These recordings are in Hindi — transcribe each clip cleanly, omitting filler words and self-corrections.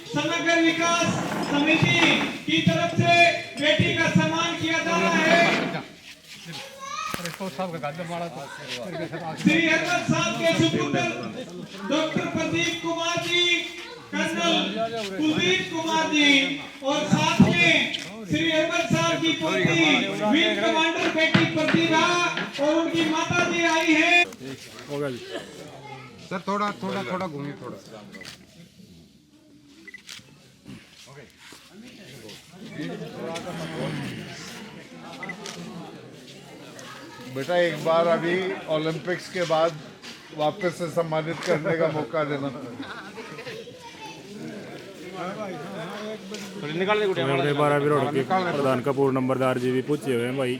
समग्र विकास समिति की तरफ से बेटी का सम्मान किया जा रहा है। श्री हरमत साहब के सुपुत्र डॉक्टर प्रदीप कुमार जी, कर्नल कुलदीप कुमार जी और साथ में श्री हरमत साहब की पोती वीर कमांडर बेटी प्रतिभा और उनकी माता जी आई है। सर थोड़ा थोड़ा थोड़ा घूमिए थोड़ा। बेटा एक बार अभी ओलंपिक्स के बाद वापस से सम्मानित करने का मौका देना। प्रधान कपूर नंबरदार जी भी पूछे हुए हैं भाई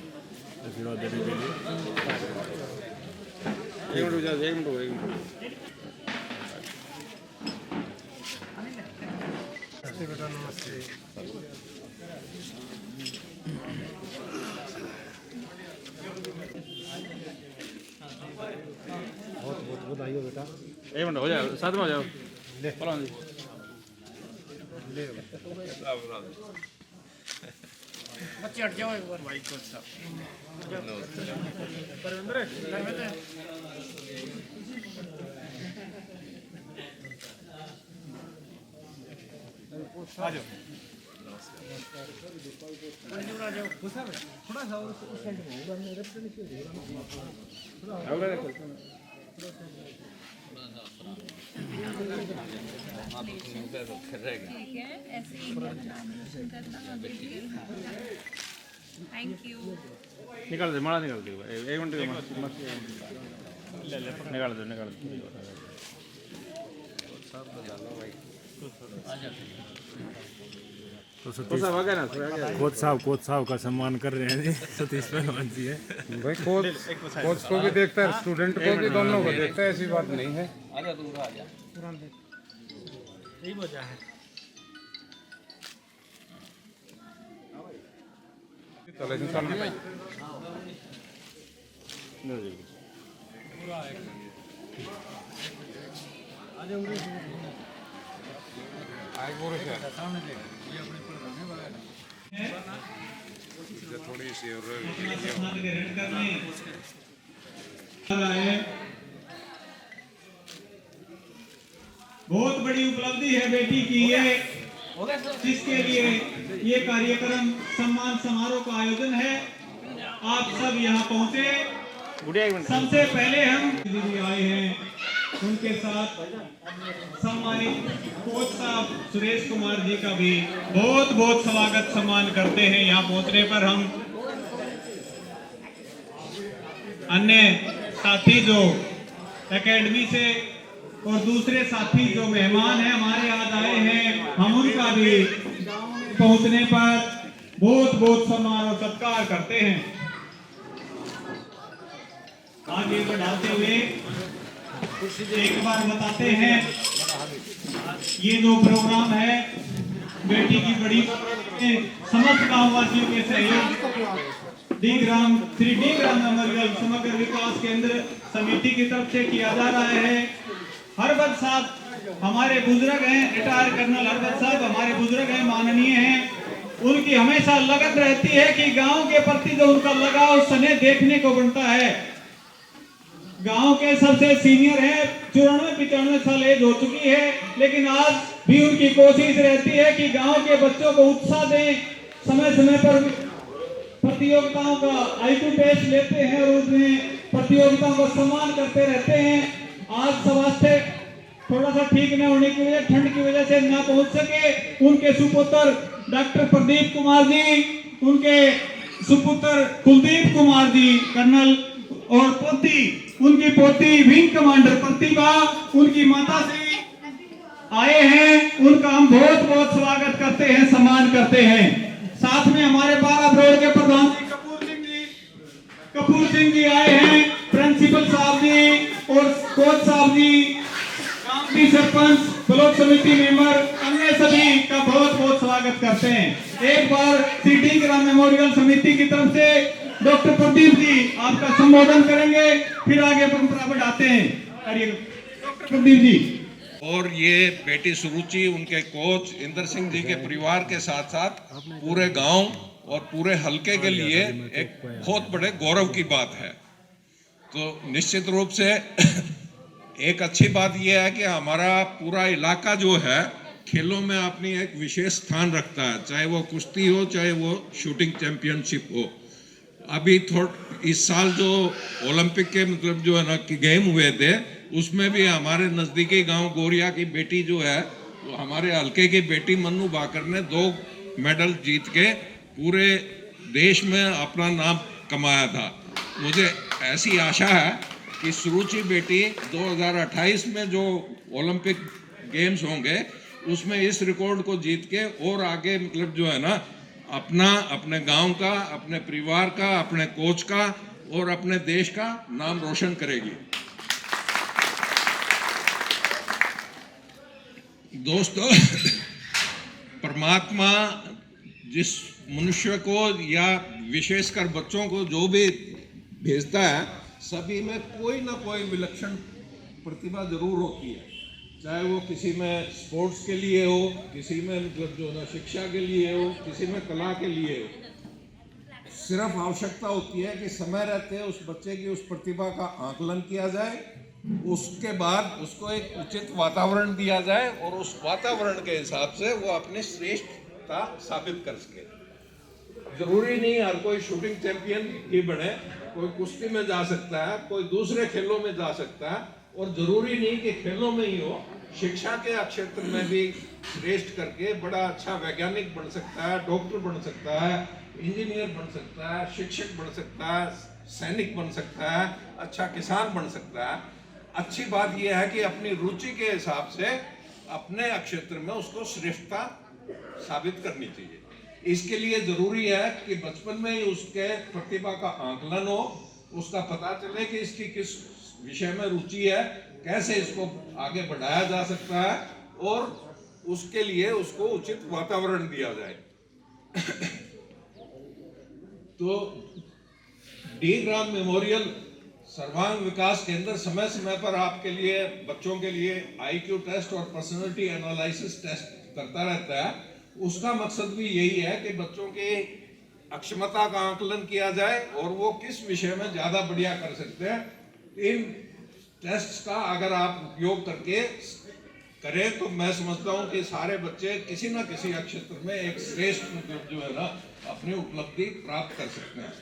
आशीर्वाद देने के लिए। बहुत बधाई हो बेटा। एक मिनट हो जाओ, साथ में हो जाओ। बच्चे हट जाओ एक बार भाई कोच साहब। आ जाओ थोड़ा सा उस साइड में होगा मेरे पे नहीं थैंक यू। निकाल दे, माला निकाल दे। एक मिनट निकाल दो, निकाल दो। तो सतीश कोच साहब का सम्मान कर रहे हैं जी। सतीश पहलवान जी है भाई। कोच को भी देखता है, स्टूडेंट को भी, दोनों को देखता है, ऐसी बात नहीं है। आजा दूर आजा यही वजह है। चलो चल भाई आए पूरे से सामने देख ये अपने प्रधान है थोड़ी सी बहुत बड़ी उपलब्धि है बेटी की ये, जिसके लिए ये कार्यक्रम सम्मान समारोह का आयोजन है। आप सब यहाँ पहुँचे। सबसे पहले हम दीदी आए हैं, उनके साथ सम्मानित कोच साहब सुरेश कुमार जी का भी बहुत बहुत स्वागत सम्मान करते हैं। यहाँ पहुँचने पर हम अन्य साथी जो एकेडमी से और दूसरे साथी जो मेहमान हैं हमारे आज आए हैं, हम उनका भी पहुंचने पर बहुत बहुत सम्मान और सत्कार करते हैं। आगे बढ़ाते हुए एक बार बताते हैं, ये जो प्रोग्राम है बेटी की बड़ी समस्त गांववासियों के सहयोग श्री डी ग्राम नंबरगल समग्र विकास केंद्र समिति की तरफ से किया जा रहा है। हरबत साहब हमारे बुजुर्ग हैं, रिटायर कर्नल हरबत साहब हमारे बुजुर्ग हैं, माननीय हैं। उनकी हमेशा लगन रहती है कि गांव के प्रति जो उनका लगाव स्नेह देखने को बनता है। गांव के सबसे सीनियर है, 94-95 साल एज हो चुकी है, लेकिन आज भी उनकी कोशिश रहती है कि गांव के बच्चों को उत्साह दें। समय समय पर प्रतियोगिताओं का IQ टेस्ट लेते हैं और उसमें प्रतियोगिताओं का सम्मान करते रहते हैं। आज स्वास्थ्य थोड़ा सा ठीक न होने की वजह, ठंड की वजह से ना पहुंच सके। उनके सुपुत्र डॉक्टर प्रदीप कुमार जी, उनके सुपुत्र कुलदीप कुमार जी, कर्नल और पोती, उनकी पोती विंग कमांडर प्रतिभा, उनकी माता श्री आए हैं, उनका हम बहुत बहुत स्वागत करते हैं, सम्मान करते हैं। साथ में हमारे 12 ब्लॉक के प्रधान जी कपूर सिंह जी आए हैं, प्रिंसिपल साहब जी और कोच साहब जी, गांव की सरपंच, ब्लॉक समिति मेंबर, अन्य सभी का बहुत बहुत स्वागत करते हैं। एक बार सिटी ग्राम मेमोरियल समिति की तरफ से डॉक्टर प्रदीप जी आपका संबोधन करेंगे, फिर आगे परंपरा बढ़ाते हैं। डॉक्टर प्रदीप जी। और ये बेटी सुरुचि, उनके कोच इंदर सिंह जी के परिवार के साथ साथ पूरे गांव और पूरे हलके के लिए एक बहुत बड़े गौरव की बात है। तो निश्चित रूप से एक अच्छी बात यह है कि हमारा पूरा इलाका जो है खेलों में अपनी एक विशेष स्थान रखता है, चाहे वो कुश्ती हो, चाहे वो शूटिंग चैंपियनशिप हो। अभी इस साल जो ओलंपिक के मतलब जो है ना कि गेम हुए थे, उसमें भी हमारे नज़दीकी गांव गोरिया की बेटी जो है, तो हमारे हलके की बेटी मन्नू बाकर ने 2 मेडल जीत के पूरे देश में अपना नाम कमाया था। मुझे ऐसी आशा है कि सुरुचि बेटी 2028 में जो ओलंपिक गेम्स होंगे उसमें इस रिकॉर्ड को जीत के और आगे मतलब जो है ना अपने गांव का, अपने परिवार का, अपने कोच का और अपने देश का नाम रोशन करेगी। दोस्तों, परमात्मा जिस मनुष्य को या विशेषकर बच्चों को जो भी भेजता है, सभी में कोई ना कोई विलक्षण प्रतिभा जरूर होती है, चाहे वो किसी में स्पोर्ट्स के लिए हो, किसी में मतलब जो ना शिक्षा के लिए हो, किसी में कला के लिए हो। सिर्फ आवश्यकता होती है कि समय रहते उस बच्चे की उस प्रतिभा का आकलन किया जाए, उसके बाद उसको एक उचित वातावरण दिया जाए और उस वातावरण के हिसाब से वो अपनी श्रेष्ठता साबित कर सके। जरूरी नहीं हर कोई शूटिंग चैंपियन ही बने, कोई कुश्ती में जा सकता है, कोई दूसरे खेलों में जा सकता है, और जरूरी नहीं कि खेलों में ही हो, शिक्षा के क्षेत्र में भी श्रेष्ठ करके बड़ा अच्छा वैज्ञानिक बन सकता है, डॉक्टर बन सकता है, इंजीनियर बन सकता है, शिक्षक बन सकता है, सैनिक बन सकता है, अच्छा किसान बन सकता है। अच्छी बात यह है कि अपनी रुचि के हिसाब से अपने क्षेत्र में उसको श्रेष्ठता साबित करनी चाहिए। इसके लिए जरूरी है कि बचपन में ही उसके प्रतिभा का आकलन हो, उसका पता चले कि इसकी किस विषय में रुचि है, कैसे इसको आगे बढ़ाया जा सकता है, और उसके लिए उसको उचित वातावरण दिया जाए। तो डी ग्राम मेमोरियल सर्वांग विकास केंद्र समय समय पर आपके लिए, बच्चों के लिए IQ टेस्ट और पर्सनालिटी एनालिसिस टेस्ट करता रहता है। उसका मकसद भी यही है कि बच्चों की अक्षमता का आकलन किया जाए और वो किस विषय में ज़्यादा बढ़िया कर सकते हैं। इन टेस्ट का अगर आप उपयोग करके करें तो मैं समझता हूँ कि सारे बच्चे किसी न किसी क्षेत्र में एक श्रेष्ठ मतलब जो है ना अपनी उपलब्धि प्राप्त कर सकते हैं।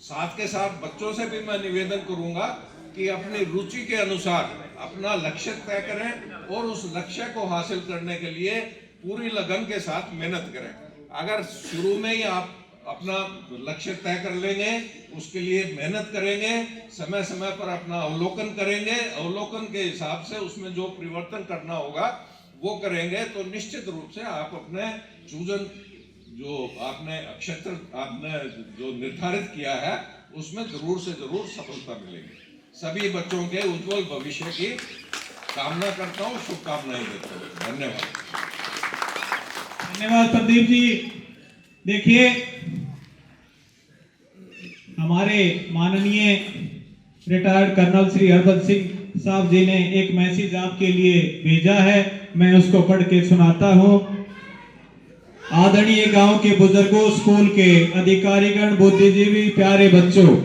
साथ के साथ बच्चों से भी मैं निवेदन करूंगा कि अपनी रुचि के अनुसार अपना लक्ष्य तय करें और उस लक्ष्य को हासिल करने के लिए पूरी लगन के साथ मेहनत करें। अगर शुरू में ही आप अपना लक्ष्य तय कर लेंगे, उसके लिए मेहनत करेंगे, समय समय पर अपना अवलोकन करेंगे, अवलोकन के हिसाब से उसमें जो परिवर्तन करना होगा वो करेंगे, तो निश्चित रूप से आप अपने चूजन जो आपने क्षेत्र आपने जो निर्धारित किया है उसमें जरूर से जरूर सफलता मिलेगी। सभी बच्चों के उज्जवल भविष्य की कामना करता हूँ, शुभकामनाएं देता हूँ। धन्यवाद। धन्यवाद प्रदीप जी। देखिए, हमारे माननीय रिटायर्ड कर्नल श्री हरबंस सिंह साहब जी ने एक मैसेज आपके लिए भेजा है, मैं उसको पढ़ के सुनाता हूँ। आदरणीय गांव के बुजुर्गों, स्कूल के अधिकारीगण, बुद्धिजीवी, प्यारे बच्चों,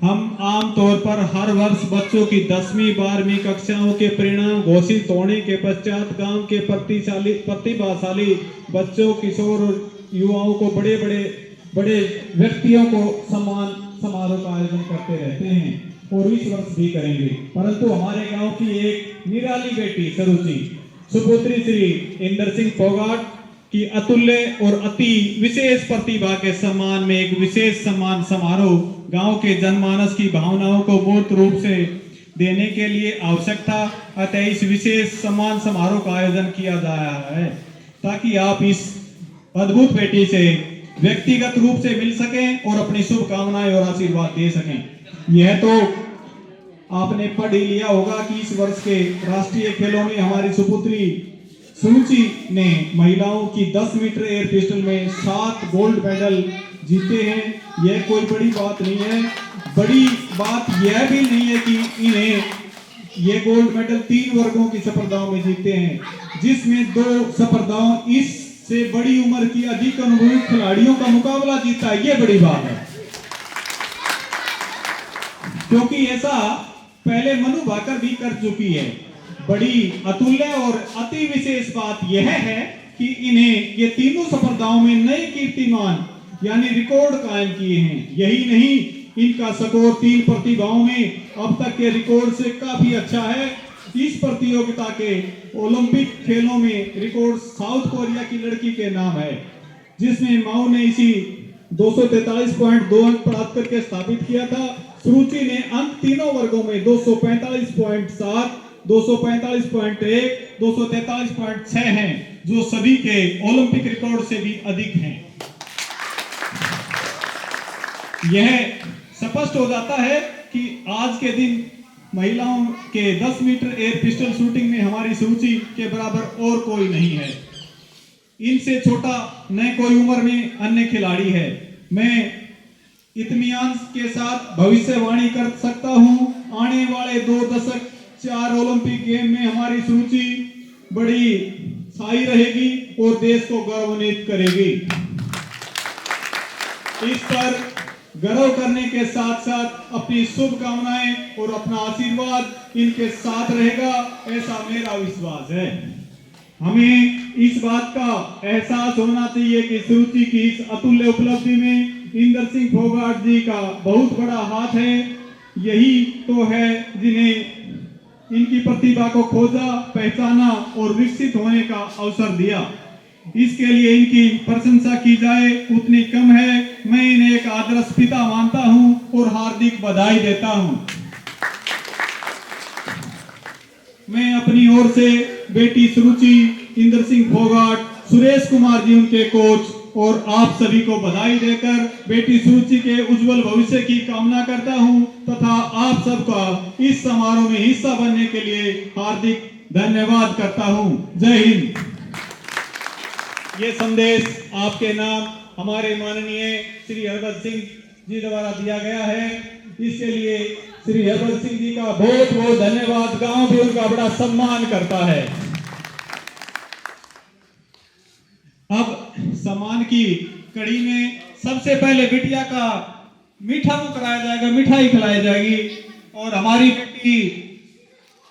हम आम तौर पर हर वर्ष बच्चों की 10वीं 12वीं कक्षाओं के परिणाम घोषित होने के पश्चात गांव के प्रतिभाशाली बच्चों, किशोर और युवाओं को बड़े व्यक्तियों को सम्मान समारोह का आयोजन करते रहते हैं और इस वर्ष भी करेंगे। परंतु हमारे गांव की एक निराली बेटी सुरुचि, सुपुत्री श्री इंदर सिंह फोगाट, कि अतुल्य और अति विशेष प्रतिभा के सम्मान में एक विशेष सम्मान समारोह गांव के जनमानस की भावनाओं को मूर्त रूप से देने के लिए आवश्यक था। अतः इस विशेष सम्मान समारोह का आयोजन किया जा रहा है ताकि आप इस अद्भुत बेटी से व्यक्तिगत रूप से मिल सकें और अपनी शुभकामनाएं और आशीर्वाद दे सकें। यह तो आपने पढ़ ही लिया होगा कि इस वर्ष के राष्ट्रीय खेलों में हमारी सुपुत्री सुरुचि ने महिलाओं की 10 मीटर एयर पिस्टल में 7 गोल्ड मेडल जीते हैं। यह कोई बड़ी बात नहीं है। बड़ी बात यह भी नहीं है कि इन्हें ये गोल्ड मेडल 3 वर्गों की स्पर्धाओं में जीते हैं, जिसमें 2 स्पर्धाओं इससे बड़ी उम्र की अधिक अनुभवी खिलाड़ियों का मुकाबला जीता है। ये बड़ी बात है, क्योंकि ऐसा पहले मनु भाकर भी कर चुकी है। बड़ी अतुल्य और अति विशेष बात यह है कि इन्हें ये तीनों स्पर्धाओं में नए कीर्तिमान यानी रिकॉर्ड कायम किए हैं। यही नहीं, इनका स्कोर 3 प्रतिभाओं में अब तक के रिकॉर्ड से काफी अच्छा है। इस प्रतियोगिता के ओलंपिक खेलों में रिकॉर्ड साउथ कोरिया की लड़की के नाम है, जिसमें माओ ने इसी 243.2 अंक प्राप्त करके स्थापित किया था। सुरुचि ने अंक तीनों वर्गों में 245.7, 245.1, 243.6 हैं, जो सभी के ओलंपिक रिकॉर्ड से भी अधिक हैं। यह स्पष्ट हो जाता है कि आज के दिन महिलाओं के 10 मीटर एयर पिस्टल शूटिंग में हमारी सुरुचि के बराबर और कोई नहीं है। इनसे छोटा न कोई उम्र में अन्य खिलाड़ी है। मैं इत्मीनान के साथ भविष्यवाणी कर सकता हूं, आने वाले 2 दशक 4 ओलंपिक गेम में हमारी सुरुचि बड़ी साई रहेगी और देश को गौरवान्वित करेगी। इस पर गर्व करने के साथ साथ अपनी शुभकामनाएं और अपना आशीर्वाद इनके साथ रहेगा, ऐसा मेरा विश्वास है। हमें इस बात का एहसास होना चाहिए कि सुरुचि की इस अतुल्य उपलब्धि में इंदर सिंह फोगाट जी का बहुत बड़ा हाथ है। यही तो है जिन्हें इनकी प्रतिभा को खोजा, पहचाना और विकसित होने का अवसर दिया। इसके लिए इनकी प्रशंसा की जाए उतनी कम है। मैं इन्हें एक आदर्श पिता मानता हूं और हार्दिक बधाई देता हूं। मैं अपनी ओर से बेटी सुरुचि, इंदर सिंह फोगाट, सुरेश कुमार जी उनके कोच और आप सभी को बधाई देकर बेटी सुरुचि के उज्जवल भविष्य की कामना करता हूं तथा आप सबका इस समारोह में हिस्सा बनने के लिए हार्दिक धन्यवाद करता हूं। जय हिंद। ये संदेश आपके नाम हमारे माननीय श्री हरबंस सिंह जी द्वारा दिया गया है। इसके लिए श्री हरबंस सिंह जी का बहुत बहुत धन्यवाद। गांव भी उनका बड़ा सम्मान करता है। अब सम्मान की कड़ी में सबसे पहले बिटिया का मीठा मुंह कराया जाएगा, मिठाई खिलाई जाएगी और हमारी बेटी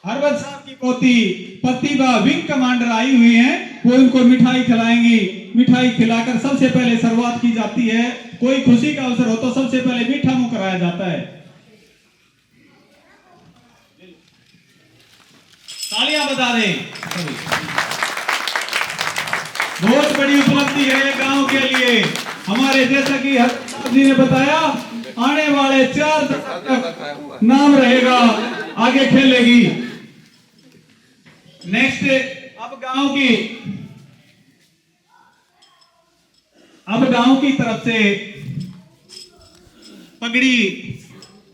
हरबंस साहब की पोती प्रतिभा विंग कमांडर आई हुई हैं, वो उनको मिठाई खिलाएंगी। मिठाई खिलाकर सबसे पहले शुरुआत की जाती है। कोई खुशी का अवसर हो तो सबसे पहले मीठा मुंह कराया जाता है। तालियां बजा दें। बहुत बड़ी उपलब्धि है गांव के लिए। हमारे जैसा कि हरबंस जी ने बताया, आने वाले 4 दशक तक नाम रहेगा, आगे खेलेगी। नेक्स्ट, अब गांव की तरफ से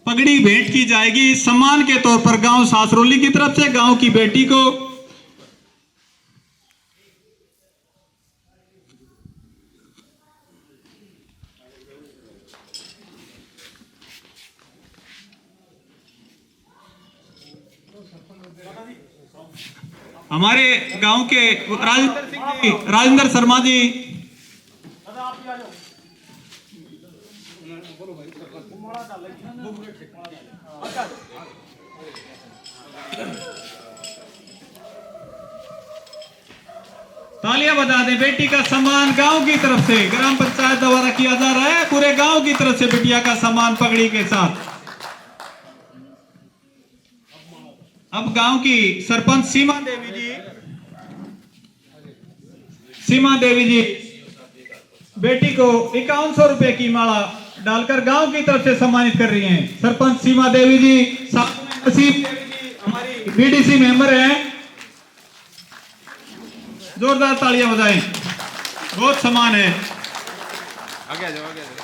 पगड़ी भेंट की जाएगी सम्मान के तौर पर। गांव सासरोली की तरफ से गांव की बेटी को हमारे गांव के राजेंद्र शर्मा जी तालियां बजा दें। बेटी का सम्मान गांव की तरफ से ग्राम पंचायत द्वारा किया जा रहा है। पूरे गांव की तरफ से बिटिया का सम्मान पगड़ी के साथ। अब गांव की सरपंच सीमा देवी जी सीमा देवी जी बेटी को 5100 रुपए की माला डालकर गांव की तरफ से सम्मानित कर रही हैं। सरपंच सीमा देवी जी, साथ में नसीब देवी जी हमारी बीडीसी मेंबर हैं, जोरदार तालियां बजाएं। बहुत सम्मान है। आगे आ जाओ, आगे आ जाओ।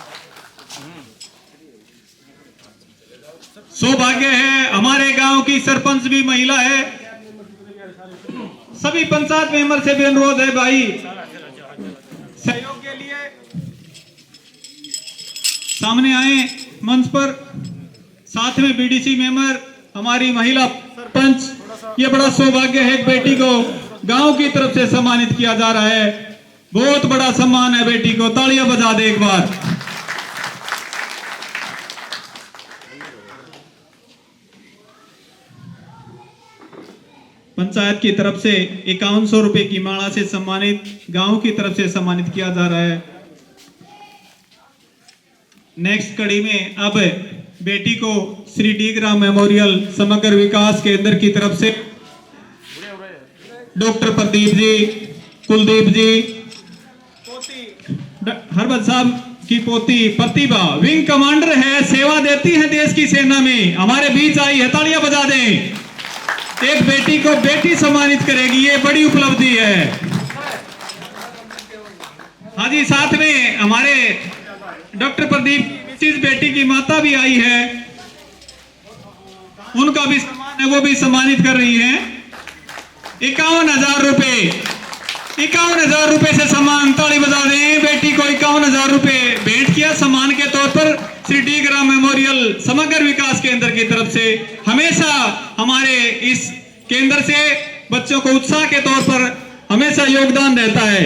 सौभाग्य है हमारे गांव की सरपंच भी महिला है। सभी पंचायत मेंबर से भी अनुरोध है भाई सहयोग के लिए सामने आए मंच पर। साथ में बीडीसी मेंबर, हमारी महिला सरपंच। ये बड़ा सौभाग्य है, एक बेटी को गांव की तरफ से सम्मानित किया जा रहा है। बहुत बड़ा सम्मान है बेटी को, तालियां बजा दे एक बार। पंचायत की तरफ से 5100 रुपए की माला से सम्मानित, गांव की तरफ से सम्मानित किया जा रहा है। नेक्स्ट कड़ी में अब बेटी को श्री डी ग्राम मेमोरियल समग्र विकास केंद्र की तरफ से डॉक्टर प्रदीप जी, कुलदीप जी, हरबत साहब की पोती प्रतिभा विंग कमांडर है, सेवा देती है देश की सेना में, हमारे बीच आई है। तालियां बजा दें। एक बेटी को बेटी सम्मानित करेगी, ये बड़ी उपलब्धि है। हाँ जी, साथ में हमारे डॉक्टर प्रदीप की बेटी की माता भी आई है, उनका भी सम्मान है, वो भी सम्मानित कर रही है। 51,000 रुपए, 51,000 रुपए से सम्मान। ताली बजा दें। बेटी को 51,000 रुपए भेंट किया सम्मान के तौर पर श्री डी ग्राम मेमोरियल समग्र विकास केंद्र की तरफ से। हमेशा हमारे इस केंद्र से बच्चों को उत्साह के तौर पर हमेशा योगदान रहता है।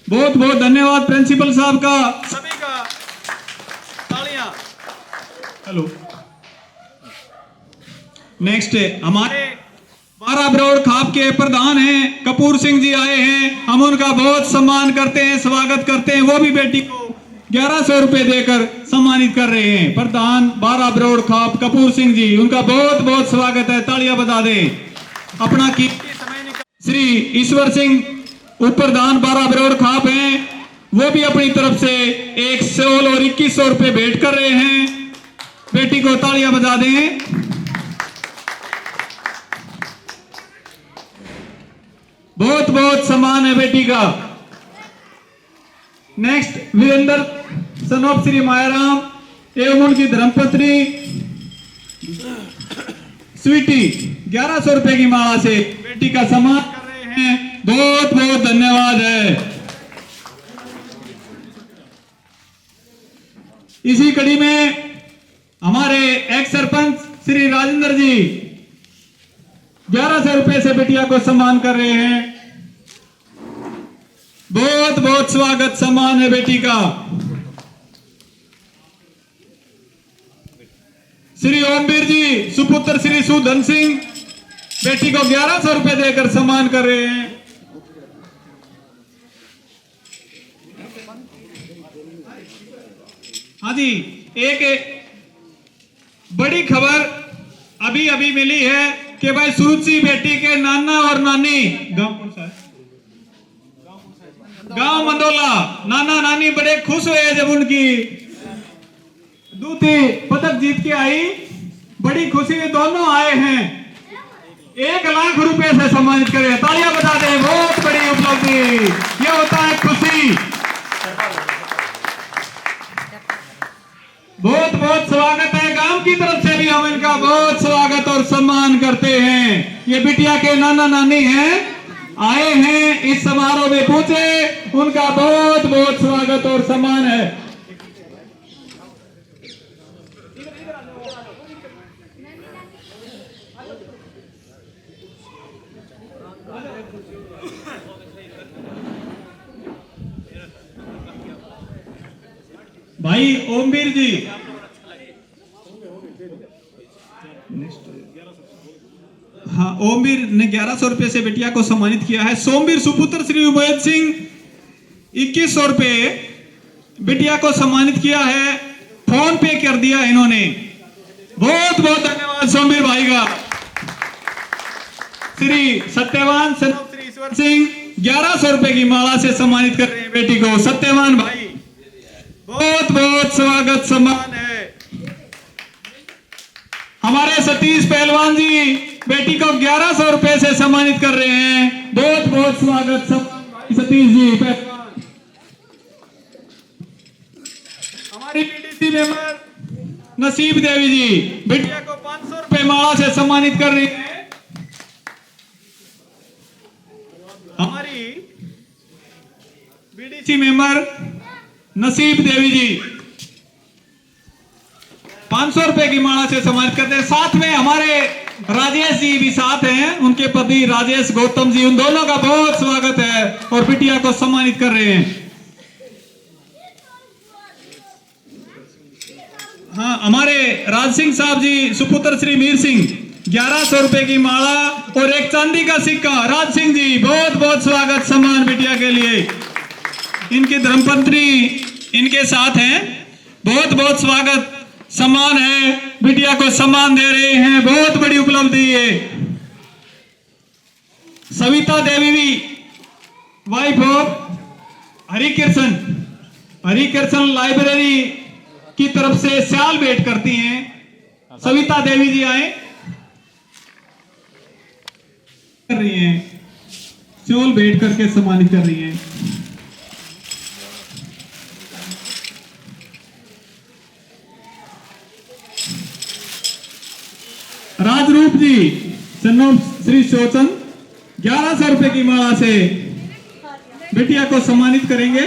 बहुत बहुत धन्यवाद प्रिंसिपल साहब का, सभी का तालियां। हेलो, नेक्स्ट हमारे 12 बरौड़ खाप के प्रधान हैं कपूर सिंह जी आए हैं, हम उनका बहुत सम्मान करते हैं, स्वागत करते हैं। वो भी बेटी को 1100 रुपए देकर सम्मानित कर रहे हैं। प्रधान 12 बरौड़ खाप कपूर सिंह जी, उनका बहुत बहुत स्वागत है। तालियां बजा दें। अपना कीमती समय निकाल। श्री ईश्वर सिंह उप प्रधान 12 बरौड़ खाप हैं, वो भी अपनी तरफ से 100 और 2100 रुपए भेंट कर रहे हैं। बेटी को तालियां बजा दें। बहुत बहुत सम्मान है बेटी का। नेक्स्ट वीरेंद्र सनोप श्री मायाराम एवं उनकी धर्मपत्नी स्वीटी 1100 रुपए की माला से बेटी का सम्मान कर रहे हैं। बहुत बहुत धन्यवाद है। इसी कड़ी में हमारे एक्स सरपंच श्री राजेंद्र जी 1100 रुपए से बिटिया को सम्मान कर रहे हैं। बहुत बहुत स्वागत सम्मान है बेटी का। श्री ओमवीर जी सुपुत्र श्री सुधन सिंह बेटी को 1100 रुपए देकर सम्मान कर रहे हैं। हाँ जी, एक बड़ी खबर अभी अभी मिली है कि भाई सुरुचि बेटी के नाना और नानी, गांव कौन सा है? गांव मंदोला, नाना नानी बड़े खुश हुए जब उनकी दूती पदक जीत के आई। बड़ी खुशी में दोनों आए हैं। 1 लाख रुपए से सम्मानित करें। तालियां बजा दें। बहुत बड़ी उपलब्धि, ये होता है खुशी। बहुत बहुत स्वागत है। गांव की तरफ से भी हम इनका बहुत स्वागत और सम्मान करते हैं। ये बिटिया के नाना नानी हैं, आए हैं इस समारोह में पहुंचे, उनका बहुत बहुत स्वागत और सम्मान है। भाई ओमवीर जी, हाँ, ओमवीर ने 1100 रुपए से बिटिया को सम्मानित किया है। सोमवीर सुपुत्र श्री उबैद सिंह 2100 रुपए बिटिया को सम्मानित किया है। फोन पे कर दिया इन्होंने। बहुत बहुत धन्यवाद सोमवीर भाई का। श्री सत्यवान श्री ईश्वर सिंह 1100 रुपए की माला से सम्मानित कर रहे हैं बेटी को। सत्यवान भाई बहुत बहुत स्वागत सम्मान है। हमारे सतीश पहलवान जी बेटी को 1100 रुपए से सम्मानित कर रहे हैं। बहुत बहुत स्वागत सम्मान भाई सतीश जी पहलवान। हमारी बीडीसी मेंबर नसीब देवी जी बिटिया को 500 रुपए माला से सम्मानित कर रही है। हमारी बीडीसी मेंबर नसीब देवी जी 500 रुपए की माला से सम्मानित करते हैं। साथ में हमारे राजेश जी भी साथ हैं, उनके पति राजेश गौतम जी, उन दोनों का बहुत स्वागत है और बिटिया को सम्मानित कर रहे हैं। हाँ, हमारे राज सिंह साहब जी सुपुत्र श्री मीर सिंह 1100 रुपए की माला और एक चांदी का सिक्का। राज सिंह जी बहुत बहुत स्वागत सम्मान बिटिया के लिए। इनके धर्मपत्नी इनके साथ हैं। बहुत बहुत स्वागत सम्मान है, बिटिया को सम्मान दे रहे हैं, बहुत बड़ी उपलब्धि है। सविता देवी भी वाइफ ऑफ हरिकृष्ण लाइब्रेरी की तरफ से शाल भेंट करती हैं। सविता देवी जी आए कर रही हैं, शॉल भेंट करके सम्मानित कर रही हैं। राजरूप जी सन्नो श्री शोचन 1100 रुपए की माला से बिटिया को सम्मानित करेंगे।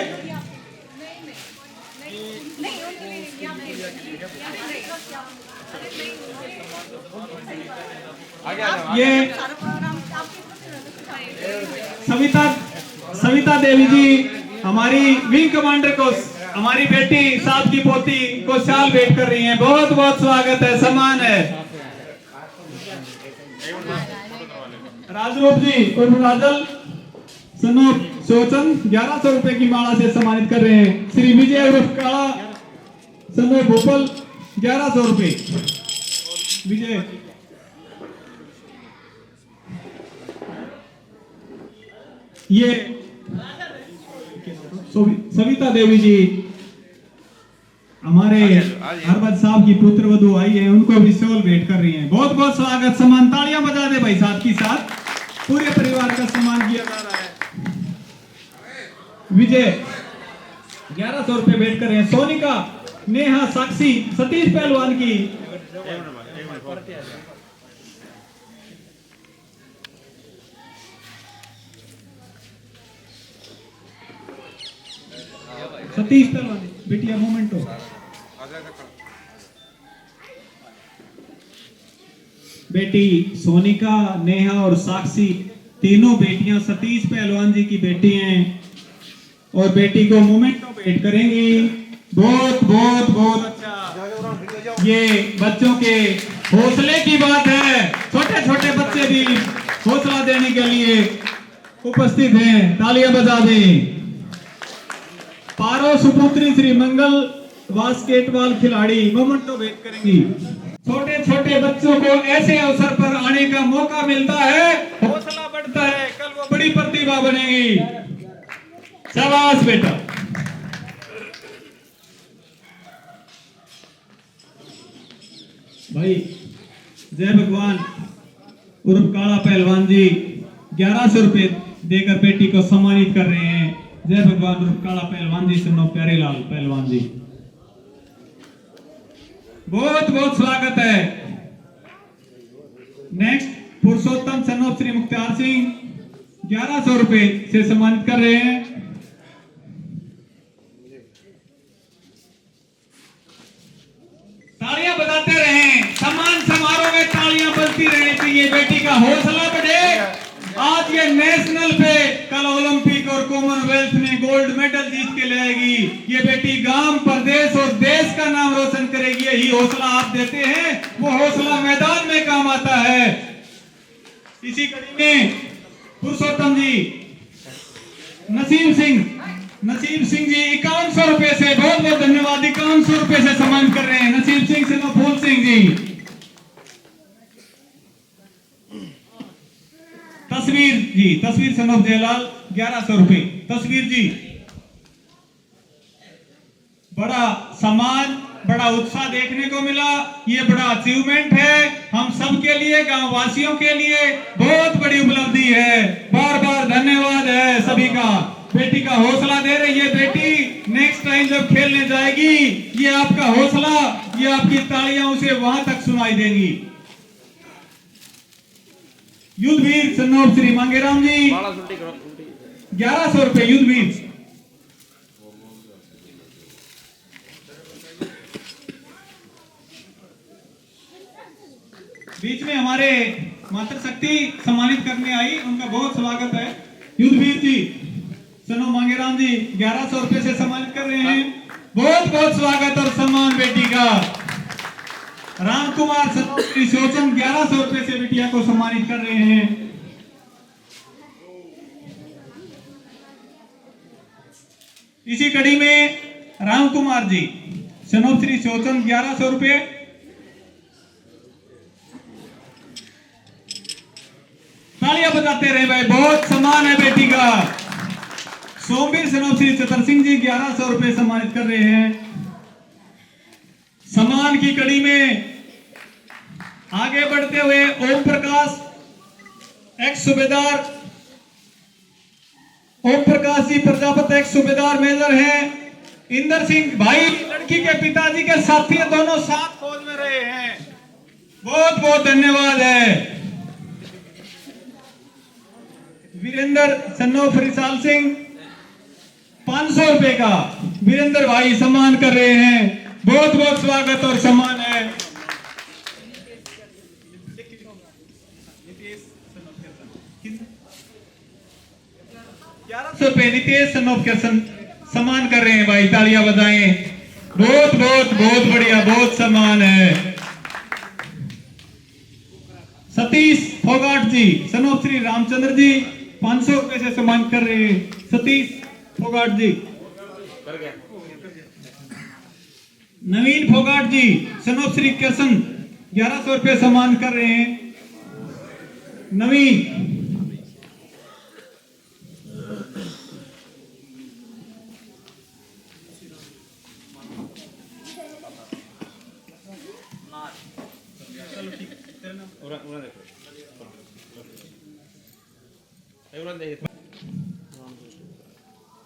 ये सविता देवी जी हमारी विंग कमांडर को, हमारी बेटी साहब की पोती को शाल भेंट कर रही हैं। बहुत बहुत स्वागत है, सम्मान है। राजरूप जी और राजल सनो शोचन 1100 रुपए की माला से सम्मानित कर रहे हैं। श्री विजय उर्फ काला सनो भोपाल 1100 रुपए। विजय ये सविता देवी जी हमारे हरबत साहब की पुत्र वधू आई है, उनको भी शॉल भेंट कर रही हैं। बहुत बहुत स्वागत सम्मान, तालियां बजा दे भाई साथ की साथ। पूरे परिवार का सम्मान किया जा रहा है। विजय 1100 रुपए भेंट कर रहे हैं। सोनिका नेहा साक्षी सतीश पहलवान की सतीश पहलवान बिटिया मोमेंटो। बेटी सोनिका नेहा और साक्षी तीनों बेटियां सतीश पहलवान जी की बेटी हैं और बेटी को मोमेंटो भेंट करेंगी। बहुत बहुत बहुत अच्छा, ये बच्चों के हौसले की बात है। छोटे छोटे बच्चे भी हौसला देने के लिए उपस्थित हैं, तालियां बजा दें। पारो सुपुत्री श्री मंगल बास्केटबॉल खिलाड़ी मोमेंटो भेंट करेंगी। छोटे छोटे बच्चों को ऐसे अवसर पर आने का मौका मिलता है, हौसला बढ़ता है, कल वो बड़ी प्रतिभा बनेगी। शाबाश बेटा। भाई जय भगवान उर्फ काला पहलवान जी 1100 रुपए देकर बेटी को सम्मानित कर रहे हैं। जय भगवान उर्फ काला पहलवान जी सुनो प्यारे लाल पहलवान जी, बहुत बहुत स्वागत है। नेक्स्ट पुरुषोत्तम सन्नो श्री मुख्तार सिंह 1100 रुपए से सम्मानित कर रहे हैं। तालियां बजाते रहें, सम्मान समारोह में तालियां बजती रहनी चाहिए। बेटी का हौसला बढ़े। आज ये नेशनल पे, कल ओलंपिक और कॉमनवेल्थ में गोल्ड मेडल जीत के लाएगी। ये बेटी गांव प्रदेश और देश का नाम रोशन करेगी। यही हौसला आप देते हैं, वो हौसला मैदान में काम आता है। इसी कड़ी में पुरुषोत्तम जी नसीब सिंह जी 5100 रुपए से, बहुत बहुत धन्यवाद, 5100 रुपए से सम्मान कर रहे हैं। नसीब सिंह से फूल सिंह जी तस्वीर सन ऑफ जयलाल 1100 रुपए। तस्वीर जी, बड़ा सम्मान, बड़ा उत्साह देखने को मिला। ये बड़ा अचीवमेंट है हम सब के लिए, गांव वासियों के लिए बहुत बड़ी उपलब्धि है। बार बार धन्यवाद है सभी का। बेटी का हौसला दे रही है बेटी, नेक्स्ट टाइम जब खेलने जाएगी ये आपका हौसला, ये आपकी तालियां उसे वहां तक सुनाई देंगी। युद्धवीर सन ऑफ श्री मांगेराम जी 1100 रुपए। युद्धवीर बीच में हमारे मातृशक्ति सम्मानित करने आई, उनका बहुत स्वागत है। युद्धवीर जी सनो मांगेराम जी 1100 रुपए से सम्मानित कर रहे हैं। बहुत बहुत स्वागत और सम्मान बेटी का। राम कुमार श्री सोचन 1100 रुपए से बिटिया को सम्मानित कर रहे हैं। इसी कड़ी में राम कुमार जी सनो श्री सोचन 1100 रुपए। तालियां बजाते रहे भाई, बहुत सम्मान है बेटी का। सोमवीर सनोफ श्री चतर सिंह जी 1100 रुपए सम्मानित कर रहे हैं। सम्मान की कड़ी में आगे बढ़ते हुए ओम प्रकाश एक्स सूबेदार, ओम प्रकाश जी प्रजापति एक्स सूबेदार मेजर हैं। इंदर सिंह भाई लड़की के पिताजी के साथी दोनों साथ फौज में रहे हैं, बहुत बहुत धन्यवाद है। वीरेंद्र सन्नोफ रिसाल सिंह 500 रुपए का वीरेंद्र भाई सम्मान कर रहे हैं, बहुत बहुत स्वागत और सम्मान है। 1100 रुपए नितेश सन्नोफ के सम्मान कर रहे हैं भाई, तालियां बजाएं। बहुत बहुत बहुत बढ़िया, बहुत सम्मान है। सतीश फोगाट जी सनोफ श्री रामचंद्र जी 500 रुपए से सम्मान कर रहे हैं। सतीश फोगाट जी। नवीन फोगाट जी सनोफ श्री कृष्ण 1100 रुपए सम्मान कर रहे हैं। नवीन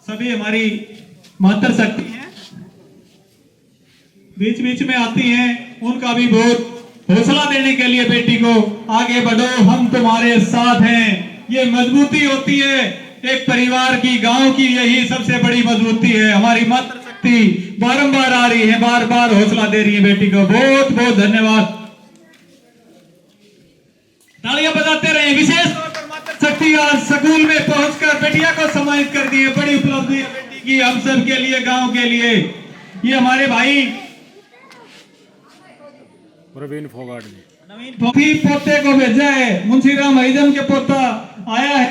सभी हमारी मातृशक्ति हैं, बीच बीच में आती हैं, उनका भी बहुत हौसला देने के लिए बेटी को आगे बढ़ो, हम तुम्हारे साथ हैं। ये मजबूती होती है एक परिवार की, गांव की, यही सबसे बड़ी मजबूती है। हमारी मातृशक्ति बारंबार आ रही है, बार बार हौसला दे रही है बेटी को। बहुत बहुत धन्यवाद, तालियां बजाते रहे। विशेष तौर पर मातृशक्ति आज स्कूल में पहुंचकर बेटिया को सम्मानित कर दी है, बड़ी उपलब्धि है बेटी की, हम सब के लिए, गांव के लिए। ये हमारे भाई प्रवीण फोगाट जी नवीन पोते को भेजा है, मुंशीराम हरिजन के पोता आया है,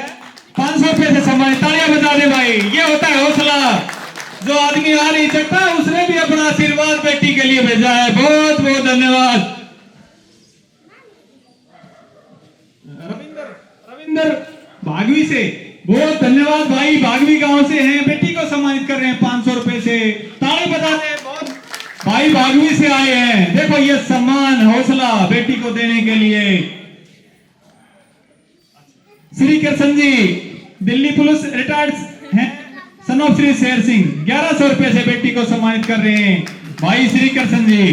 500 रुपए से सम्मानित। तालियां बजा दे भाई, ये होता है हौसला। जो आदमी आ नहीं सकता उसने भी अपना आशीर्वाद बेटी के लिए भेजा है, बहुत बहुत धन्यवाद। रविंदर भागवी से बहुत धन्यवाद भाई, भागवी गांव से हैं, बेटी को सम्मानित कर रहे हैं 500 रुपए से। ताली बजा दे, बहुत भाई भागवी से आए हैं। देखो ये सम्मान, हौसला बेटी को देने के लिए। श्री कृष्ण जी दिल्ली पुलिस रिटायर्ड हैं, सन ऑफ श्री शेर सिंह 1100 रुपए से बेटी को सम्मानित कर रहे हैं भाई श्री कृष्ण जी।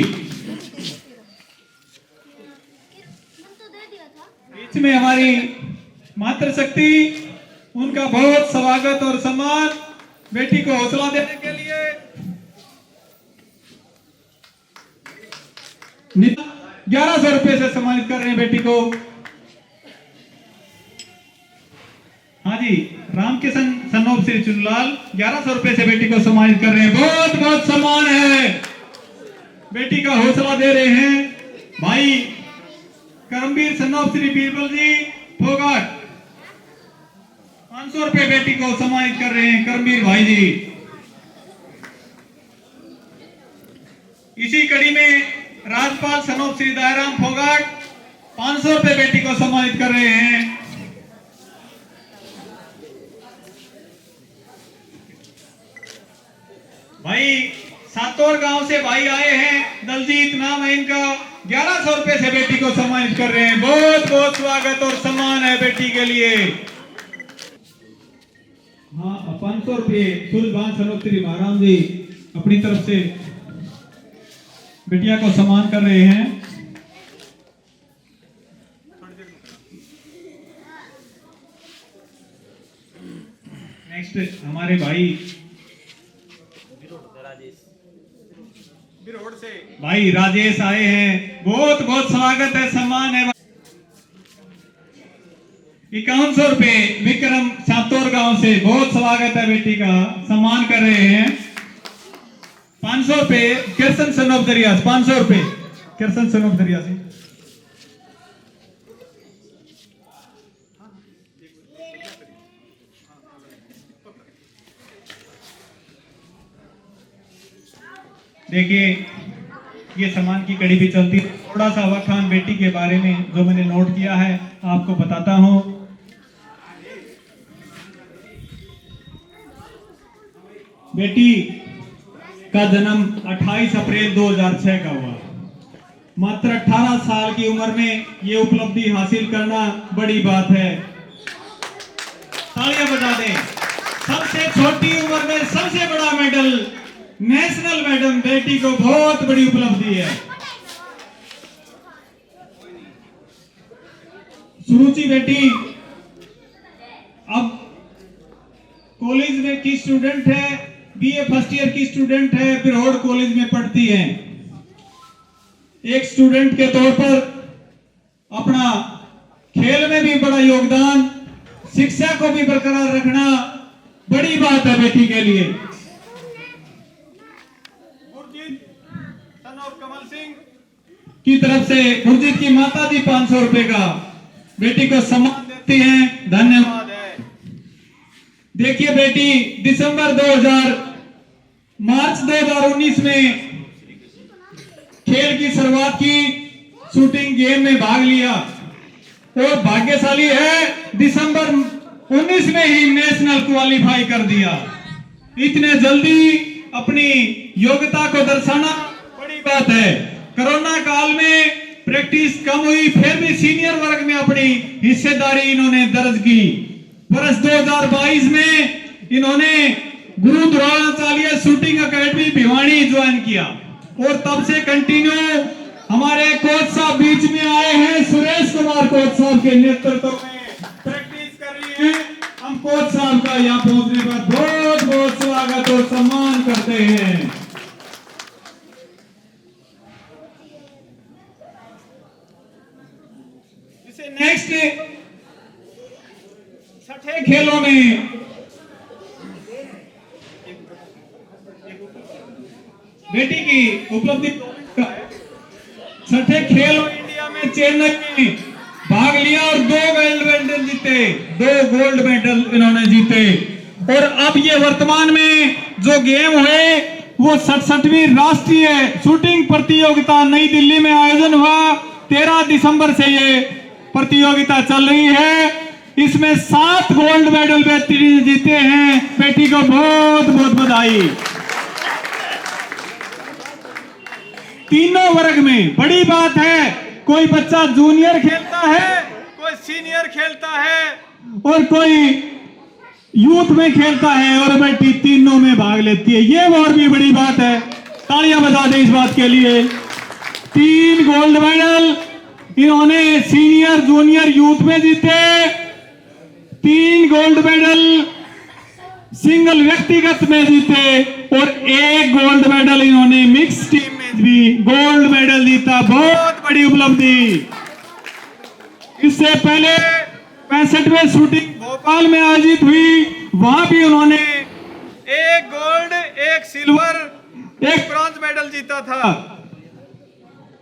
बीच में हमारी मातृशक्ति, उनका बहुत स्वागत और सम्मान बेटी को हौसला देने के लिए। 1100 रुपए से सम्मानित कर रहे हैं बेटी को। हाँ जी, रामकिशन सनोफ श्री चुनलाल 1100 रुपए से बेटी को सम्मानित कर रहे हैं, बहुत बहुत सम्मान है, बेटी का हौसला दे रहे हैं भाई। करमवीर सनोफ श्री बीरबल जी फोगाट 500 रुपए बेटी को सम्मानित कर रहे हैं करमवीर भाई जी। इसी कड़ी में राजपाल सनोफ श्री दयाराम फोगाट 500 रुपए बेटी को सम्मानित कर रहे हैं। भाई सातौर गांव से भाई आए हैं, दलजीत नाम है इनका, 1100 रुपए से बेटी को सम्मानित कर रहे हैं। बहुत बहुत स्वागत और सम्मान है बेटी के लिए। हाँ 500 रुपये सूरजभान सनोत्री महाराम जी अपनी तरफ से बेटिया को सम्मान कर रहे हैं। नेक्स्ट हमारे भाई भाई राजेश आए हैं, बहुत बहुत स्वागत है, सम्मान है। 5100 रुपए विक्रम सातौर गांव से, बहुत स्वागत है, बेटी का सम्मान कर रहे हैं। 500 रुपए किरसन सनोफ दरिया, 500 रुपए किरसन सनोफ दरिया से। देखिए ये सम्मान की कड़ी भी चलती है। थोड़ा सा वखान बेटी के बारे में जो मैंने नोट किया है आपको बताता हूं। बेटी का जन्म 28 अप्रैल 2006 का हुआ। मात्र 18 साल की उम्र में ये उपलब्धि हासिल करना बड़ी बात है, तालियां बजा दें। सबसे छोटी उम्र में सबसे बड़ा मेडल, नेशनल मेडल, बेटी को बहुत बड़ी उपलब्धि है। सुरुचि बेटी अब कॉलेज में की स्टूडेंट है, बीए फर्स्ट ईयर की स्टूडेंट है, बिरहोड़ कॉलेज में पढ़ती है। एक स्टूडेंट के तौर पर अपना खेल में भी बड़ा योगदान, शिक्षा को भी बरकरार रखना बड़ी बात है बेटी के लिए। कमल सिंह की तरफ से गुरजीत की माता जी 500 रुपए का बेटी को सम्मान देती हैं, धन्यवाद है। देखिए बेटी मार्च 2019 में खेल की शुरुआत की, शूटिंग गेम में भाग लिया और भाग्यशाली है दिसंबर 19 में ही नेशनल क्वालिफाई कर दिया। इतने जल्दी अपनी योग्यता को दर्शाना बड़ी बात है। कोरोना काल में प्रैक्टिस कम हुई, फिर भी सीनियर वर्ग में अपनी हिस्सेदारी इन्होंने दर्ज की। वर्ष 2022 में इन्होंने गुरु Dronacharya shooting academy Bhiwani join किया और तब से कंटिन्यू हमारे कोच साहब बीच में आए हैं, सुरेश कुमार कोच साहब के नेतृत्व में प्रैक्टिस कर रही है। हम कोच साहब का यहाँ पहुंचने पर बहुत बहुत स्वागत और सम्मान करते हैं। इसे नेक्स्ट छठे खेलों में बेटी की उपलब्धि, छठे खेलों इंडिया में चेन्नई में भाग लिया और 2 गोल्ड मेडल जीते, 2 गोल्ड मेडल इन्होंने जीते। और अब ये वर्तमान में जो गेम हुए वो 67वीं राष्ट्रीय शूटिंग प्रतियोगिता नई दिल्ली में आयोजन हुआ। 13 दिसंबर से ये प्रतियोगिता चल रही है। इसमें 7 गोल्ड मेडल बेटी जीते हैं। बेटी को बहुत बहुत बधाई। तीनों वर्ग में बड़ी बात है, कोई बच्चा जूनियर खेलता है, कोई सीनियर खेलता है और कोई यूथ में खेलता है और बेटी तीनों में भाग लेती है। ये और भी बड़ी बात है, तालियां बजा दें इस बात के लिए। 3 गोल्ड मेडल इन्होंने सीनियर जूनियर यूथ में जीते, 3 गोल्ड मेडल सिंगल व्यक्तिगत में जीते और 1 गोल्ड मेडल इन्होंने मिक्स टीम में भी गोल्ड मेडल जीता। बहुत बड़ी उपलब्धि। इससे पहले 65वें शूटिंग भोपाल में आयोजित हुई, वहां भी उन्होंने 1 गोल्ड 1 सिल्वर 1 ब्रॉन्ज मेडल जीता था।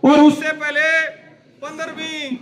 और उससे पहले 15वीं